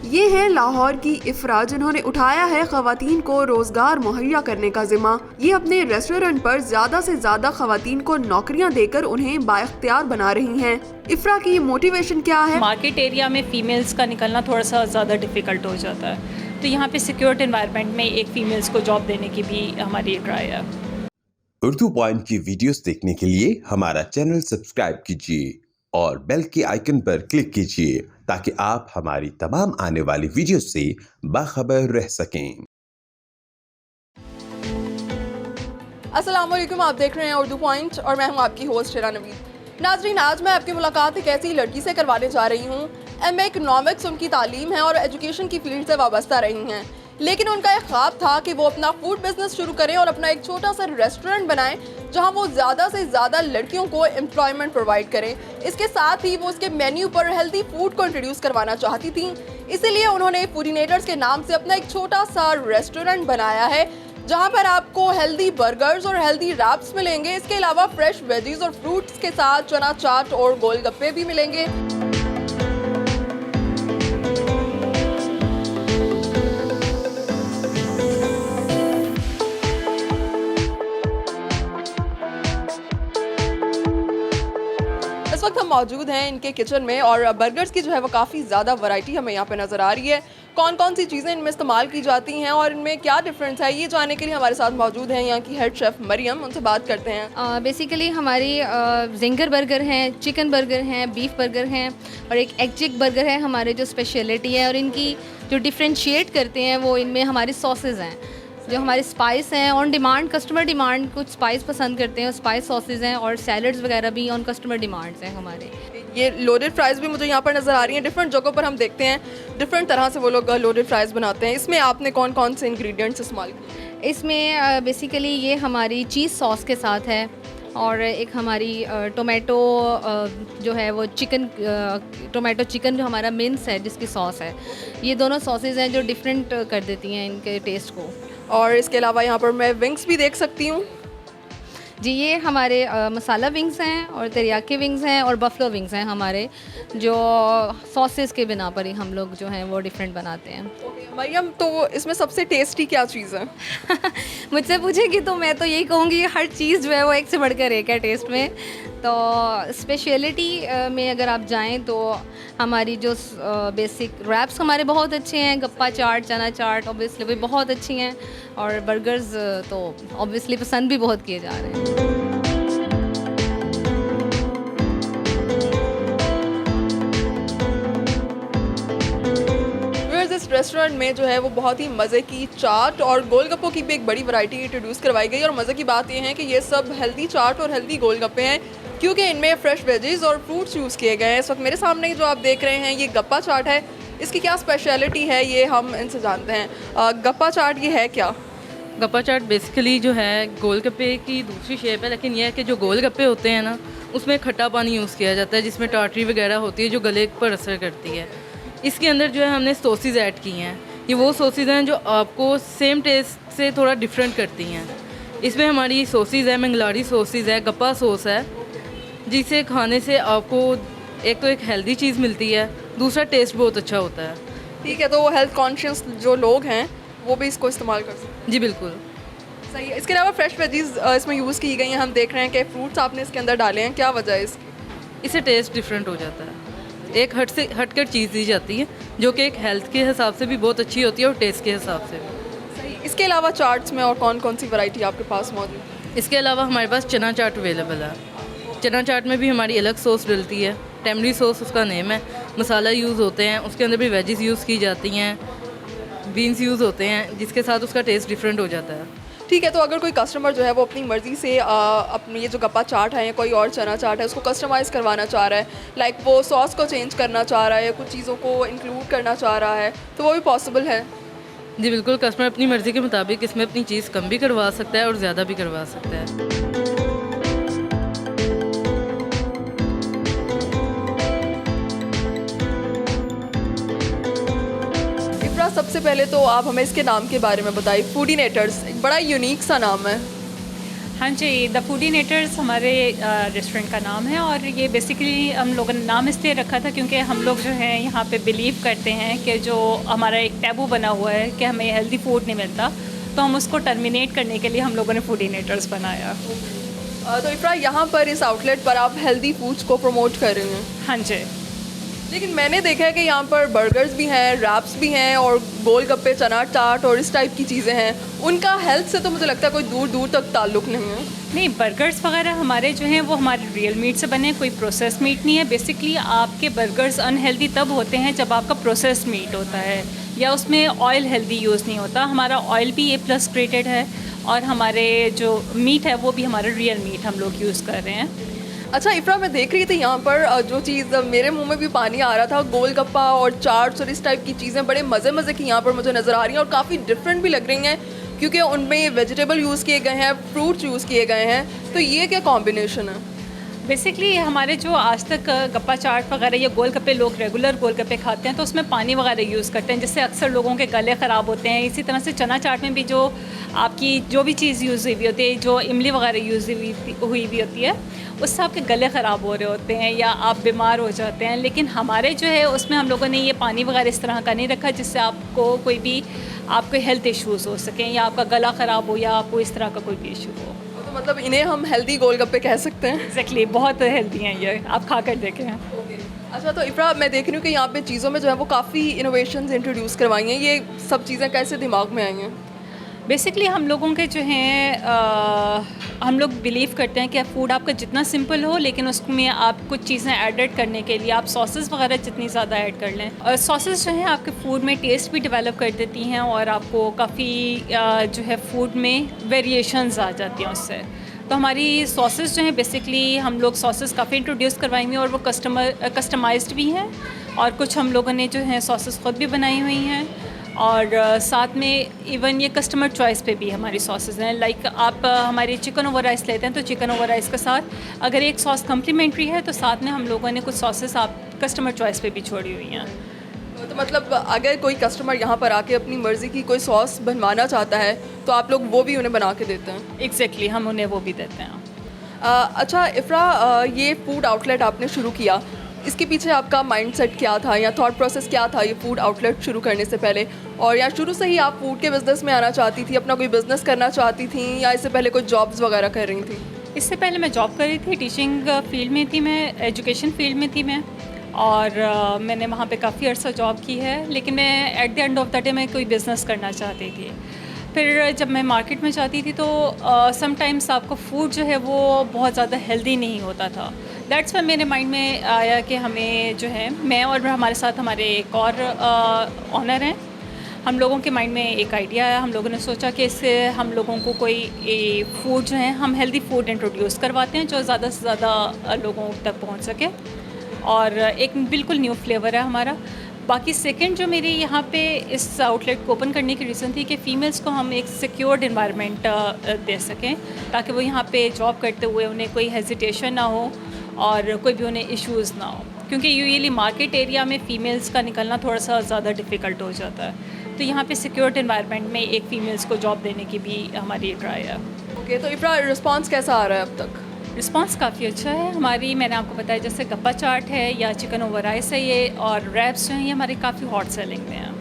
ये है लाहौर की इफ्रा, जिन्होंने उठाया है खवातीन को रोजगार मुहैया करने का जिम्मा। ये अपने रेस्टोरेंट पर ज्यादा से ज्यादा खवातीन को नौकरियां देकर उन्हें बाइख्तियार बना रही हैं। इफ्रा की मोटिवेशन क्या है? मार्केट एरिया में फीमेल्स का निकलना थोड़ा सा ज़्यादा डिफ़िकल्ट हो जाता है, तो यहाँ पे सिक्योर्ड एनवायरनमेंट में एक फ़ीमेल्स को जॉब देने की भी हमारी ट्राई है। उर्दू पॉइंट की वीडियोस देखने के लिए हमारा चैनल सब्सक्राइब कीजिए और बेल के आइकन पर क्लिक कीजिए ताकि आप हमारी तमाम आने वाली वीडियो से बाखबर रह सकें। अस्सलाम वालेकुम, आप देख रहे हैं उर्दू पॉइंट और मैं हूं आपकी होस्ट हिरा नवीद। नाज़रीन, आज मैं आपकी मुलाकात एक ऐसी लड़की से करवाने जा रही हूं। एमए इकोनॉमिक्स उनकी तालीम है और एजुकेशन की फील्ड से वाबस्ता रही हैं, लेकिन उनका एक ख्वाब था कि वो अपना फूड बिजनेस शुरू करें और अपना एक छोटा सा रेस्टोरेंट बनाएं जहां वो ज़्यादा से ज़्यादा लड़कियों को एम्प्लॉयमेंट प्रोवाइड करें। इसके साथ ही वो उसके मेन्यू पर हेल्दी फूड को इंट्रोड्यूस करवाना चाहती थी, इसीलिए उन्होंने फूडिनेटर्स के नाम से अपना एक छोटा सा रेस्टोरेंट बनाया है जहां पर आपको हेल्दी बर्गर्स और हेल्दी रैप्स मिलेंगे। इसके अलावा फ्रेश वेजीज और फ्रूट्स के साथ चना चाट और गोलगप्पे भी मिलेंगे। इस वक्त हम मौजूद हैं इनके किचन में और बर्गर्स की जो है वो काफ़ी ज़्यादा वैरायटी हमें यहाँ पे नज़र आ रही है। कौन कौन सी चीज़ें इनमें इस्तेमाल की जाती हैं और इनमें क्या डिफरेंस है, ये जानने के लिए हमारे साथ मौजूद हैं यहाँ की हेड शेफ़ मरियम। उनसे बात करते हैं। बेसिकली हमारी जिंगर बर्गर हैं, चिकन बर्गर हैं, बीफ बर्गर हैं और एक एग चिक बर्गर है हमारे जो स्पेशलिटी है। और इनकी जो डिफ्रेंशिएट करते हैं वो इनमें हमारे सॉसेज हैं, जो हमारे स्पाइस हैं ऑन डिमांड। कस्टमर डिमांड कुछ स्पाइस पसंद करते हैं, स्पाइस सॉसेज हैं और सैलड्स वगैरह भी ऑन कस्टमर डिमांड्स हैं हमारे। ये लोडेड फ्राइज़ भी मुझे यहाँ पर नज़र आ रही हैं। डिफरेंट जगहों पर हम देखते हैं डिफरेंट तरह से वो लोग लोडेड फ्राइज़ बनाते हैं। इसमें आपने कौन कौन से इंग्रेडिएंट्स इस्तेमाल किए? इसमें बेसिकली ये हमारी चीज़ सॉस के साथ है और एक हमारी टोमेटो जो है वो चिकन टोमेटो चिकन जो हमारा मिन्स है जिसकी सॉस है। ये दोनों सॉसेज हैं जो डिफरेंट कर देती हैं इनके टेस्ट को। और इसके अलावा यहाँ पर मैं विंग्स भी देख सकती हूँ। जी, ये हमारे मसाला विंग्स हैं और तेरियाकी विंग्स हैं और बफलो विंग्स हैं हमारे, जो सॉसेस के बिना पर ही हम लोग जो हैं वो डिफरेंट बनाते हैं। मरियम, तो इसमें सबसे टेस्टी क्या चीज़ है? मुझसे पूछेगी तो मैं तो यही कहूँगी हर चीज़ जो है वो एक से बढ़कर एक है टेस्ट में। तो स्पेशलिटी में अगर आप जाएं तो हमारी जो बेसिक रैप्स हमारे बहुत अच्छे हैं, गप्पा चाट, चना चाट ऑब्वियसली भी बहुत अच्छी हैं और बर्गर्स तो ऑब्वियसली पसंद भी बहुत किए जा रहे हैं। इस रेस्टोरेंट में जो है वो बहुत ही मज़े की चाट और गोलगप्पों की भी एक बड़ी वैरायटी इंट्रोड्यूस करवाई गई। और मज़े की बात यह है कि ये सब हेल्दी चाट और हेल्दी गोलगप्पे हैं क्योंकि इनमें फ्रेश वेजीज और फ्रूट्स यूज़ किए गए हैं। इस वक्त मेरे सामने जो आप देख रहे हैं ये गप्पा चाट है। इसकी क्या स्पेशलिटी है ये हम इनसे जानते हैं। गप्पा चाट ये है क्या? गप्पा चाट बेसिकली जो है गोलगप्पे की दूसरी शेप है, लेकिन यह है कि जो गोलगप्पे होते हैं ना उसमें खट्टा पानी यूज़ किया जाता है जिसमें टाटरी वगैरह होती है जो गले पर असर करती है। इसके अंदर जो है हमने सॉसेज ऐड की हैं। ये वो सॉसेज हैं जो आपको सेम टेस्ट से थोड़ा डिफरेंट करती हैं। इसमें हमारी सॉसेज है, मंगलारी सॉसेज है, गप्पा सॉस है, जिसे खाने से आपको एक तो एक हेल्दी चीज़ मिलती है, दूसरा टेस्ट बहुत अच्छा होता है। ठीक है, तो वो हेल्थ कॉन्शियस जो लोग हैं वो भी इसको इस्तेमाल कर सकते हैं? जी बिल्कुल सही है। इसके अलावा फ्रेश वेजीज इसमें यूज़ की गई हैं। हम देख रहे हैं कि फ्रूट्स आपने इसके अंदर डाले हैं, क्या वजह है इसकी? इससे टेस्ट डिफरेंट हो जाता है, एक हटकर चीज़ दी जाती है जो कि एक हेल्थ के हिसाब से भी बहुत अच्छी होती है और टेस्ट के हिसाब से भी। सही। इसके अलावा चाट्स में और कौन कौन सी वैरायटी आपके पास मौजूद है? इसके अलावा हमारे पास चना चाट अवेलेबल है। चना चाट में भी हमारी अलग सॉस डलती है, टेमरी सॉस उसका नेम है। मसाला यूज़ होते हैं, उसके अंदर भी वेजिस यूज़ की जाती हैं, बीन्स यूज़ होते हैं, जिसके साथ उसका टेस्ट डिफरेंट हो जाता है। ठीक है, तो अगर कोई कस्टमर जो है वो अपनी मर्ज़ी से अपनी ये जो गप्पा चाट है या कोई और चना चाट है उसको कस्टमाइज़ करवाना चाह रहा है, लाइक वो सॉस को चेंज करना चाह रहा है या कुछ चीज़ों को इंक्लूड करना चाह रहा है, तो वो भी पॉसिबल है? जी बिल्कुल, कस्टमर अपनी मर्ज़ी के मुताबिक इसमें अपनी चीज़ कम भी करवा सकता है और ज़्यादा भी करवा सकता है। सबसे पहले तो आप हमें इसके नाम के बारे में बताइए। फूडिनेटर्स एक बड़ा यूनिक सा नाम है। हाँ जी, द फूडीनेटर्स हमारे रेस्टोरेंट का नाम है और ये बेसिकली हम लोगों ने नाम इसलिए रखा था क्योंकि हम लोग जो है यहाँ पे बिलीव करते हैं कि जो हमारा एक टैबू बना हुआ है कि हमें हेल्दी फूड नहीं मिलता, तो हम उसको टर्मिनेट करने के लिए हम लोगों ने फूडीनेटर्स बनाया। तो इफ्रा, यहाँ पर इस आउटलेट पर आप हेल्दी फूड्स को प्रमोट कर रही हैं, हाँ जी। लेकिन मैंने देखा है कि यहाँ पर बर्गर्स भी हैं, रैप्स भी हैं और गोलगप्पे, चना चाट और इस टाइप की चीज़ें हैं। उनका हेल्थ से तो मुझे लगता है कोई दूर दूर तक ताल्लुक़ नहीं है। नहीं, बर्गर्स वगैरह हमारे जो हैं वो हमारे रियल मीट से बने हैं, कोई प्रोसेस मीट नहीं है। बेसिकली आपके बर्गर्स अनहेल्दी तब होते हैं जब आपका प्रोसेस मीट होता है या उसमें ऑयल हेल्दी यूज़ नहीं होता। हमारा ऑयल भी A+ ग्रेडेड है और हमारे जो मीट है वो भी हमारा रियल मीट हम लोग यूज़ कर रहे हैं। अच्छा इफ्रा, मैं देख रही थी यहाँ पर जो चीज़ मेरे मुंह में भी पानी आ रहा था, गोलगप्पा और चाट्स और इस टाइप की चीज़ें बड़े मज़े की यहाँ पर मुझे नज़र आ रही हैं और काफ़ी डिफरेंट भी लग रही हैं क्योंकि उनमें वेजिटेबल यूज़ किए गए हैं, फ्रूट्स यूज़ किए गए हैं। तो ये क्या कॉम्बिनेशन है? बेसिकली हमारे जो आज तक गप्पा चाट वगैरह या गोलगप्पे, लोग रेगुलर गोलगप्पे खाते हैं तो उसमें पानी वगैरह यूज़ करते हैं जिससे अक्सर लोगों के गले ख़राब होते हैं। इसी तरह से चना चाट में भी जो आपकी जो भी चीज़ यूज़ हुई होती है, जो इमली वगैरह यूज़ हुई भी होती है, उससे आपके गले ख़राब हो रहे होते हैं या आप बीमार हो जाते हैं। लेकिन हमारे जो है उसमें हम लोगों ने ये पानी वगैरह इस तरह का नहीं रखा जिससे आपको कोई भी आपके हेल्थ इश्यूज़ हो सकें या आपका गला ख़राब हो या आपको इस तरह का कोई भी इशू हो। तो मतलब इन्हें हम हेल्दी गोलगप्पे कह सकते हैं? एग्जैक्टली, बहुत हेल्दी हैं ये, आप खा कर देखें। अच्छा, तो इफ्रा, मैं देख रही हूँ कि यहाँ पे चीज़ों में जो है वो काफ़ी इनोवेशंस इंट्रोड्यूस करवाई हैं। ये सब चीज़ें कैसे दिमाग में आई हैं? बेसिकली हम लोगों के जो हैं हम लोग बिलीव करते हैं कि फूड आपका जितना सिंपल हो लेकिन उसमें आप कुछ चीज़ें एडिड करने के लिए आप सॉसेस वगैरह जितनी ज़्यादा ऐड कर लें, और सॉसेस जो हैं आपके फूड में टेस्ट भी डेवलप कर देती हैं और आपको काफ़ी जो है फूड में वेरिएशंस आ जाती हैं उससे। तो हमारी सॉसेस जो हैं बेसिकली हम लोग सॉसेस काफ़ी इंट्रोड्यूस करवाएंगे और वो कस्टमाइज्ड भी हैं और कुछ हम लोगों ने जो है सॉसेस ख़ुद भी बनाई हुई हैं और साथ में इवन ये कस्टमर चॉइस पे भी हमारी सॉसेस हैं। लाइक आप हमारी चिकन ओवर राइस लेते हैं तो चिकन ओवर राइस के साथ अगर एक सॉस कम्प्लीमेंट्री है तो साथ में हम लोगों ने कुछ सॉसेस आप कस्टमर चॉइस पे भी छोड़ी हुई हैं। तो मतलब अगर कोई कस्टमर यहाँ पर आके अपनी मर्ज़ी की कोई सॉस बनवाना चाहता है तो आप लोग वो भी उन्हें बना के देते हैं? एग्जैक्टली, हम उन्हें वो भी देते हैं। अच्छा इफ्रा, ये फूड आउटलेट आपने शुरू किया, इसके पीछे आपका माइंडसेट क्या था या थॉट प्रोसेस क्या था ये फूड आउटलेट शुरू करने से पहले? और या शुरू से ही आप फूड के बिज़नेस में आना चाहती थी, अपना कोई बिज़नेस करना चाहती थी या इससे पहले कोई जॉब्स वगैरह कर रही थी? इससे पहले मैं जॉब कर रही थी, टीचिंग फील्ड में थी मैं, एजुकेशन फील्ड में थी मैं और मैंने वहाँ पे काफ़ी अर्सा जॉब की है। लेकिन मैं at the end of the day मैं कोई बिज़नेस करना चाहती थी। फिर जब मैं मार्केट में जाती थी तो समटाइम्स आपका फूड जो है वो बहुत ज़्यादा हेल्दी नहीं होता था। दैट्स वाई मेरे माइंड में आया कि हमें जो है, मैं और हमारे साथ हमारे एक और ऑनर हैं, हम लोगों के माइंड में एक आइडिया आया। हम लोगों ने सोचा कि इससे हम लोगों को कोई फूड जो है हम हेल्दी फूड इंट्रोड्यूस करवाते हैं जो ज़्यादा से ज़्यादा लोगों तक पहुंच सके और एक बिल्कुल न्यू फ्लेवर है हमारा। बाकी सेकंड जो मेरी यहाँ पे इस आउटलेट को ओपन करने की रीज़न थी कि फ़ीमेल्स को हम एक सिक्योर्ड इन्वायरमेंट दे सकें ताकि वो यहाँ पे जॉब करते हुए उन्हें कोई हेजिटेशन ना हो और कोई भी उन्हें इश्यूज़ ना हो, क्योंकि यूजुअली मार्केट एरिया में फ़ीमेल्स का निकलना थोड़ा सा ज़्यादा डिफ़िकल्ट हो जाता है। तो यहाँ पे सिक्योर्ड इन्वायरमेंट में एक फ़ीमेल्स को जॉब देने की भी हमारी ट्राई है। ओके, तो इफ्रा रिस्पांस कैसा आ रहा है अब तक? रिस्पांस काफ़ी अच्छा है। हमारी, मैंने आपको बताया जैसे गप्पा चाट है या चिकन ओवर राइस है ये, और रैप्स जो हैं ये हमारे काफ़ी हॉट सेलिंग में हैं।